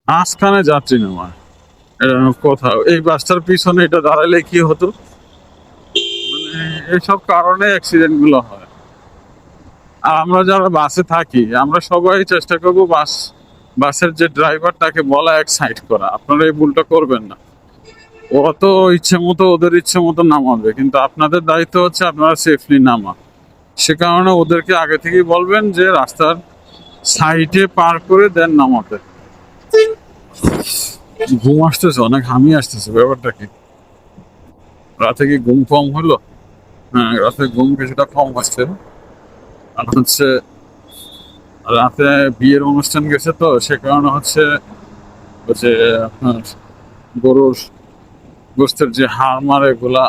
মাঝখানে যাত্রী নেওয়া এটা কোথাও এই বাসটার পিছনে এটা দাঁড়ালে কি হতো, মানে এইসব কারণে অ্যাক্সিডেন্ট গুলো হয়। আর আমরা যারা বাসে থাকি আমরা সবাই চেষ্টা করবো বাসের যে ড্রাইভার তাকে বলা এক সাইড করা, আপনারা এই ভুলটা করবেন না। ওরা তো ইচ্ছে মতো ওদের ইচ্ছে মতো নামাবে, কিন্তু আপনাদের দায়িত্ব হচ্ছে আপনারা সেফলি নামা। সে কারণে ওদেরকে আগে থেকেই বলবেন যে রাস্তার সাইডে পার করে দেন নামাতে। ঘুম আসতেছে, অনেক হামি আসতেছে, ব্যাপারটা কি? রাতে কি ঘুম কম হলো? হ্যাঁ, রাতে ঘুম কিছুটা কম আসছে। আর হচ্ছে রাতে বিয়ের অনুষ্ঠান গেছে তো সে কারণে হচ্ছে ওই যে আপনার গরুর গোস্তের যে হাড় মারে এগুলা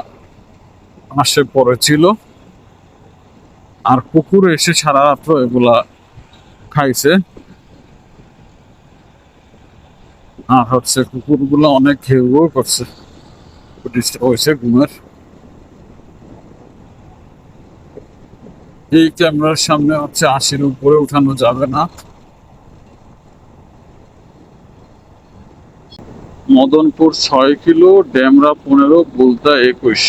আসে পড়েছিল, আর কুকুর এসে সারা রাত্র এগুলা খাইছে। আর হচ্ছে কুকুরগুলো অনেক ঘেউ করছে, ডিস্টার্ব হয়েছে ঘুমের। এই ক্যামেরার সামনে হচ্ছে ৮০-র উপরে উঠানো যাবে না। মদনপুর ৬ কিলো, ডেমরা ১৫, বুলতা ২১।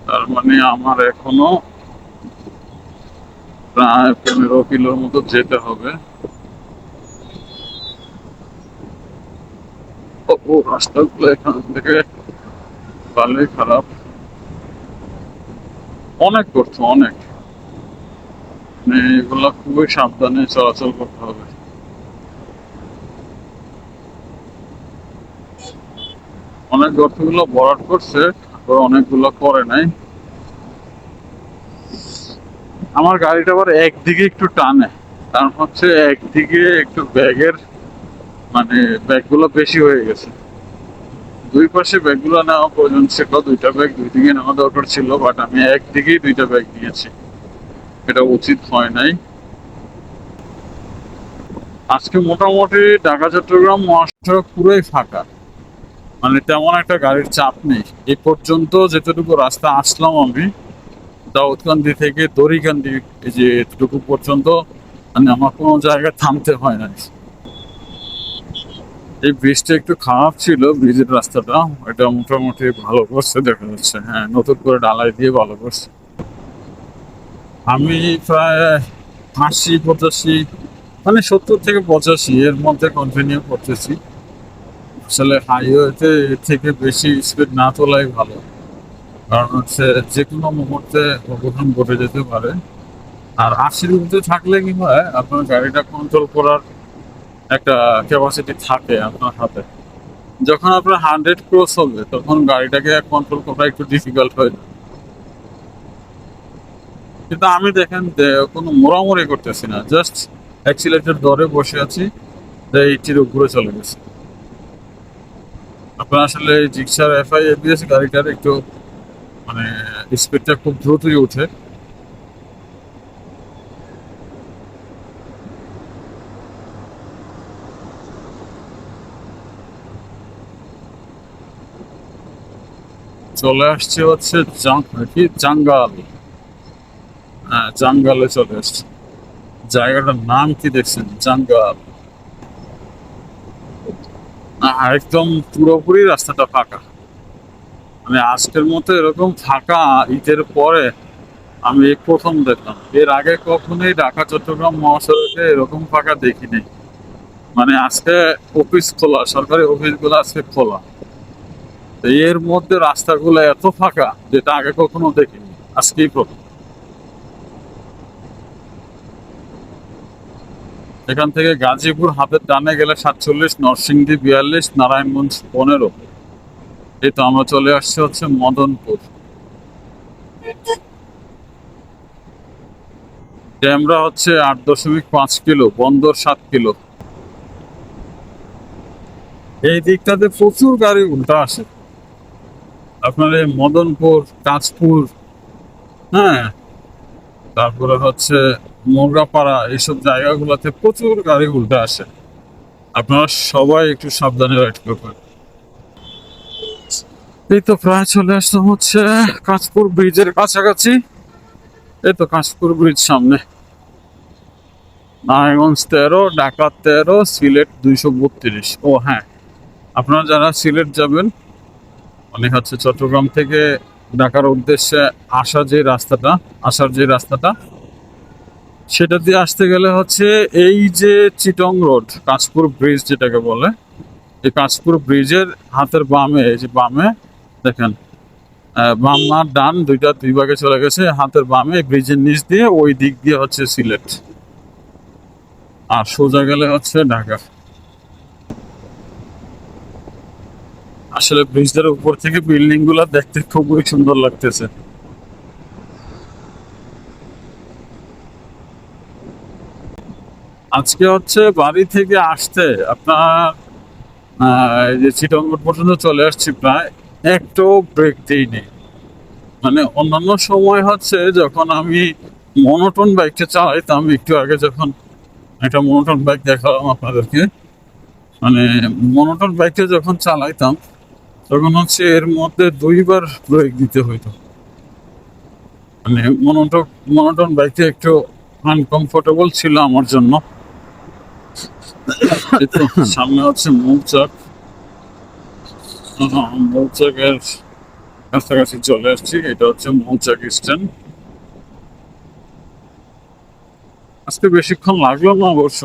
তার মানে আমার এখনো প্রায় ১৫ কিলোর মতো যেতে হবে। ও রাস্তাগুলো এখান থেকে ভালোই খারাপ, অনেক করছে অনেক, মানে এগুলা খুবই সাবধানে চলাচল করতে হবে। অনেক গর্তগুলো ভরাট করছে, আবার অনেকগুলো করে নাই। আমার গাড়িটা আবার একদিকে একটু টানে, কারণ হচ্ছে একদিকে একটু ব্যাগের মানে ব্যাগগুলো বেশি হয়ে গেছে। দুই পাশে ব্যাগগুলো নেওয়া প্রয়োজন ছিল, দুইটা ব্যাগ দুই দিকে নেওয়া দরকার ছিল, বাট আমি একদিকেই দুইটা ব্যাগ নিয়েছি, এটা উচিত হয় নাই। আজকে মোটামুটি ঢাকা চট্টগ্রাম মহাসড়ক পুরোই ফাঁকা, মানে তেমন একটা গাড়ির চাপ নেই। এই পর্যন্ত যেতটুকু রাস্তা আসলাম আমি দাউদকান্দি থেকে দড়িকান্দি, এই যে এতটুকু পর্যন্ত মানে আমার কোনো জায়গায় থামতে হয় না। এই ব্রিজটা একটু খারাপ ছিল, ব্রিজের রাস্তাটা, এটা মোটামুটি ভালো করছে দেখা যাচ্ছে। হ্যাঁ, নতুন করে ঢালাই দিয়ে ভালো করছে। আমি প্রায় ৮০-৮৫, মানে ৭০ থেকে ৮৫ এর মধ্যে কন্টিনিউ করতেছি। আসলে হাইওয়েতে এর থেকে বেশি স্পিড না তোলাই ভালো, কারণ হচ্ছে যে কোনো মুহূর্তে অঘটন ঘটে যেতে পারে। আর ৮০-র মধ্যে থাকলে কি হয়, আপনার গাড়িটা কন্ট্রোল করার একটা ক্যাপাসিটি থাকে আপনার হাতে। যখন আপনার ১০০ ক্রস হবে তখন গাড়িটাকে কন্ট্রোল করা একটু ডিফিকাল্ট হয়ে যায়। কিন্তু আমি দেখেন যে কোনো মোড়ামুড়ি করতেছি না, জাস্ট অ্যাক্সিলেটর ধরে বসে আছি, 80-র উপরে চলে গেছে। আপনার আসলে জিক্সার এফআই এবিএস গাড়িটার একটু মানে স্পিডটা খুব দ্রুতই ওঠে। চলে আসছে হচ্ছে কি জাঙ্গাল। হ্যাঁ, জাঙ্গালে চলে আসছে। জায়গাটার নাম কি দেখছেন? জাঙ্গাল। একদম পুরোপুরি রাস্তাটা ফাঁকা, মানে আজকের মতো এরকম ফাঁকা ঈদের পরে আমি এই প্রথম দেখলাম। এর আগে কখনোই ঢাকা চট্টগ্রাম মহাসড়কে এরকম ফাঁকা দেখিনি। মানে আজকে অফিস খোলা, সরকারি অফিসগুলো আজকে খোলা, তো এর মধ্যে রাস্তাগুলো এত ফাঁকা যেটা আগে কখনো দেখিনি, আজকেই প্রথম। এখান থেকে গাজীপুর হাতের ডানে গেলে ৪৭, নরসিংদী ৪২, নারায়ণগঞ্জ ১৫। এই তো আমরা চলে আসছি হচ্ছে মদনপুর। ড্যামরা হচ্ছে ৮.৫ কিলো, বন্দর ৭ কিলো। এই দিকটাতে প্রচুর গাড়ি উল্টা আসে, আপনার এই মদনপুর, কাঁচপুর, হ্যাঁ, তারপরে হচ্ছে মোগরাপাড়া, এইসব জায়গাগুলোতে প্রচুর গাড়ি উল্টা আসে। আপনারা সবাই একটু সাবধানে রাইড করবেন। এই তো প্রায় চলে আসলাম হচ্ছে কাঁচপুর ব্রিজের কাছাকাছি। এই তো কাঁচপুর ব্রিজ সামনে। নারায়ণগঞ্জ ১৩, ঢাকা ১৩, সিলেট ২৩২। ও হ্যাঁ, আপনারা যারা সিলেট যাবেন, মানে হচ্ছে চট্টগ্রাম থেকে ঢাকার উদ্দেশ্যে আসার যে রাস্তাটা, সেটা দিয়ে আসতে গেলে হচ্ছে এই যে চিটং রোড, কাঁচপুর ব্রিজ যেটাকে বলে, এই কাঁচপুর ব্রিজের হাতের বামে, এই যে বামে দেখেন, বাম আর ডান দুই ভাগে চলে গেছে। হাতের বামে ব্রিজের নিচ দিয়ে ওই দিক দিয়ে হচ্ছে সিলেট, আর সোজা গেলে হচ্ছে ঢাকা। আসলে ব্রিজের উপর থেকে বিল্ডিং গুলা দেখতে খুবই সুন্দর লাগতেছে। আজকে হচ্ছে বাড়ি থেকে আসতে আপনার এই যে চিটাগং পর্যন্ত চলে আসছি, প্রায় একটু ব্রেক দিইনি। মানে অন্যান্য সময় হচ্ছে যখন আমি মনোটন বাইকটা চালাইতাম, একটু আগে যখন একটা মনোটন বাইক দেখালাম আপনাদেরকে, মানে মনোটন বাইকটা যখন চালাইতাম তখন হচ্ছে এর মধ্যে দুইবার ব্রেক দিতে হইতো। মানে মনোটন বাইকটা একটু আনকমফোর্টেবল ছিল আমার জন্য। এই তো সামনে হচ্ছে মৌচাক, মৌচাকের কাছাকাছি চলে আসছি। এটা হচ্ছে মৌচাক স্ট্যান্ড। আজকে বেশিক্ষণ লাগলো না অবশ্য,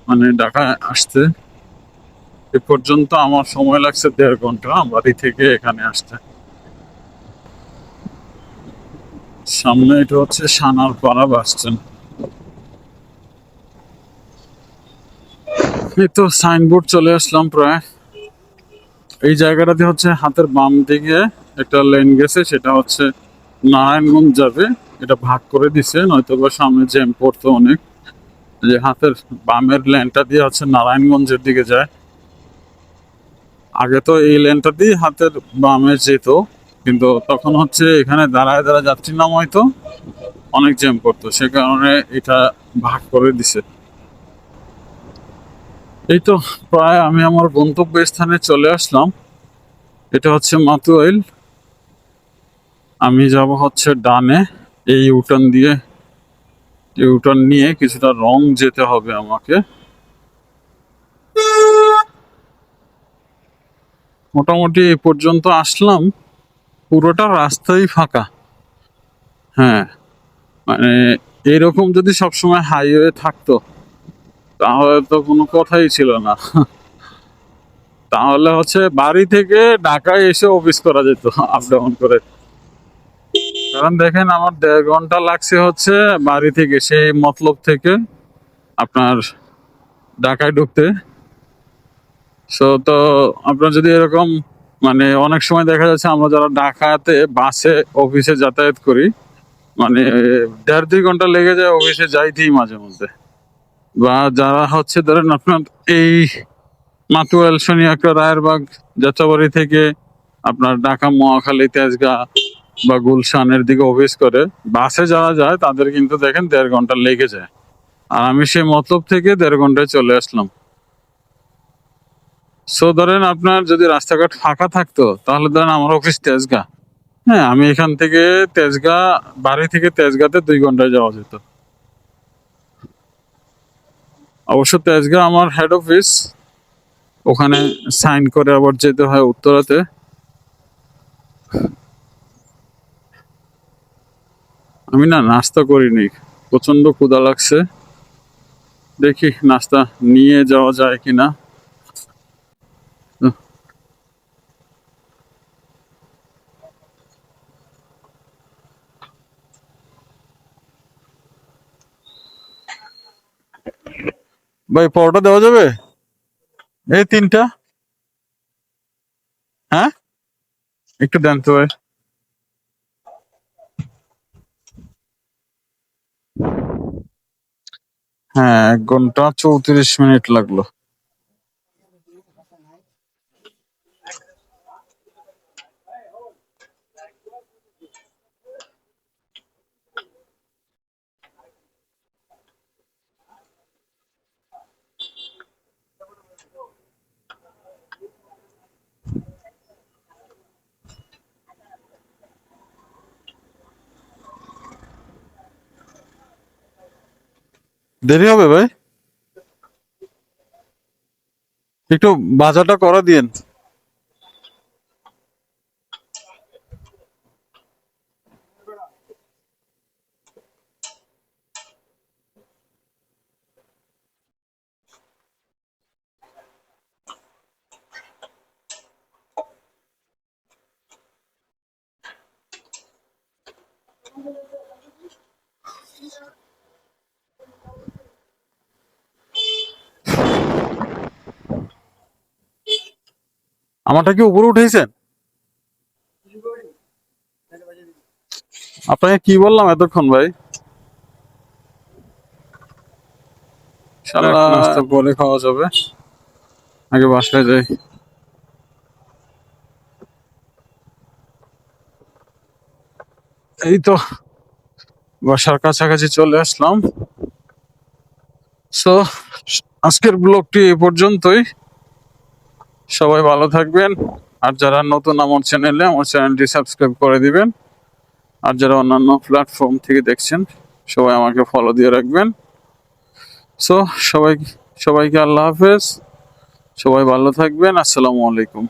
মানে ঢাকায় আসতে। এ পর্যন্ত আমার সময় লাগছে 1.5 ঘন্টা বাড়ি থেকে এখানে আসতে। সামনে এটা হচ্ছে সানারপাড়া বাস স্ট্যান্ড। এই তো সাইনবোর্ড চলে আসলাম প্রায়। এই জায়গাটাতে হচ্ছে হাতের বাম দিকে একটা লেন গেছে, সেটা হচ্ছে নারায়ণগঞ্জ যাবে। এটা ভাগ করে দিছে, নয়তো বা সামনে জ্যাম পড়তো অনেক। যে হাতের বামের লেনটা দিয়ে হচ্ছে নারায়ণগঞ্জের দিকে যায়। আগে তো এই লেনটা দিয়ে হাতের বামে যেত, কিন্তু তখন হচ্ছে এখানে দাঁড়ায় দাঁড়ায় যাত্রী নামাইতো, অনেক জ্যাম করতো, সে কারণে এটা ভাগ করে দিছে। এই তো প্রায় আমি আমার গন্তব্য স্থানে চলে আসলাম। এটা হচ্ছে মাতুয়াইল। আমি যাব হচ্ছে ডানে, এই ইউটার্ন দিয়ে, ইউটার্ন নিয়ে কিছুটা রং যেতে হবে আমাকে। মোটামুটি এই পর্যন্ত আসলাম, পুরোটা রাস্তাই ফাঁকা। হ্যাঁ, মানে এরকম যদি সবসময় হাইওয়ে থাকতো তাহলে তো কোনো কথাই ছিল না। তাহলে হচ্ছে বাড়ি থেকে ঢাকায় এসে অফিস করা যেত আপ ডাউন করে। কারণ দেখেন আমার 1.5 ঘন্টা লাগছে হচ্ছে বাড়ি থেকে, সেই মতলব থেকে আপনার ঢাকায় ঢুকতে। সো তো আপনার যদি এরকম, মানে অনেক সময় দেখা যাচ্ছে আমরা যারা ঢাকাতে বাসে অফিসে যাতায়াত করি, মানে 1.5-2 ঘন্টা লেগে যায় অফিসে যাইতেই মাঝে মধ্যে। বা যারা হচ্ছে ধরেন আপনার এই মাতুয়াইল, শনিয়াকড়া, রায়েরবাগ, যাত্রাবাড়ি থেকে আপনার ঢাকা, মহাখালী, তেজগাঁ বা গুলশানের দিকে অফিস করে বাসে যারা যায় তাদের কিন্তু দেখেন 1.5 ঘন্টা লেগে যায়। আর আমি সেই মতলব থেকে 1.5 ঘন্টায় চলে আসলাম। সো ধরেন আপনার যদি রাস্তাঘাট ফাঁকা থাকতো তাহলে ধরেন আমার অফিস তেজগাঁ, হ্যাঁ, আমি এখান থেকে তেজগাঁ, বাড়ি থেকে তেজগাঁতে 2 ঘন্টায় যাওয়া যেত। অবশ্য তেজগাঁ আমার হেড অফিস, ওখানে সাইন করে আবার যেতে হয় উত্তরাতে। আমি না নাস্তা করিনি, প্রচন্ড ক্ষুধা লাগছে। দেখি নাস্তা নিয়ে যাওয়া যায় কিনা। ভাই পরোটা দেওয়া যাবে? এই 3টা। হ্যাঁ, একটু দেন তো ভাই। হ্যাঁ, 1 ঘন্টা 34 মিনিট লাগলো। দেরি হবে ভাই? একটু বাজারটা করে দিয়েন। আমারটা কি উপরে উঠেছেন? আপনাকে কি বললাম এতক্ষণ ভাই? শালা নাস্তা পরে খাওয়া যাবে, আগে বাসায় যাই। এই তো বাসার কাছাকাছি চলে আসলাম। সো আজকের ব্লগটি এই পর্যন্তই। সবাই ভালো থাকবেন। আর যারা নতুন আমার চ্যানেলটি সাবস্ক্রাইব করে দিবেন। আর যারা অন্যান্য প্ল্যাটফর্ম থেকে দেখছেন সবাই আমাকে ফলো দিয়ে রাখবেন। সো সবাইকে আল্লাহ হাফেজ। সবাই ভালো থাকবেন। আসসালামু আলাইকুম।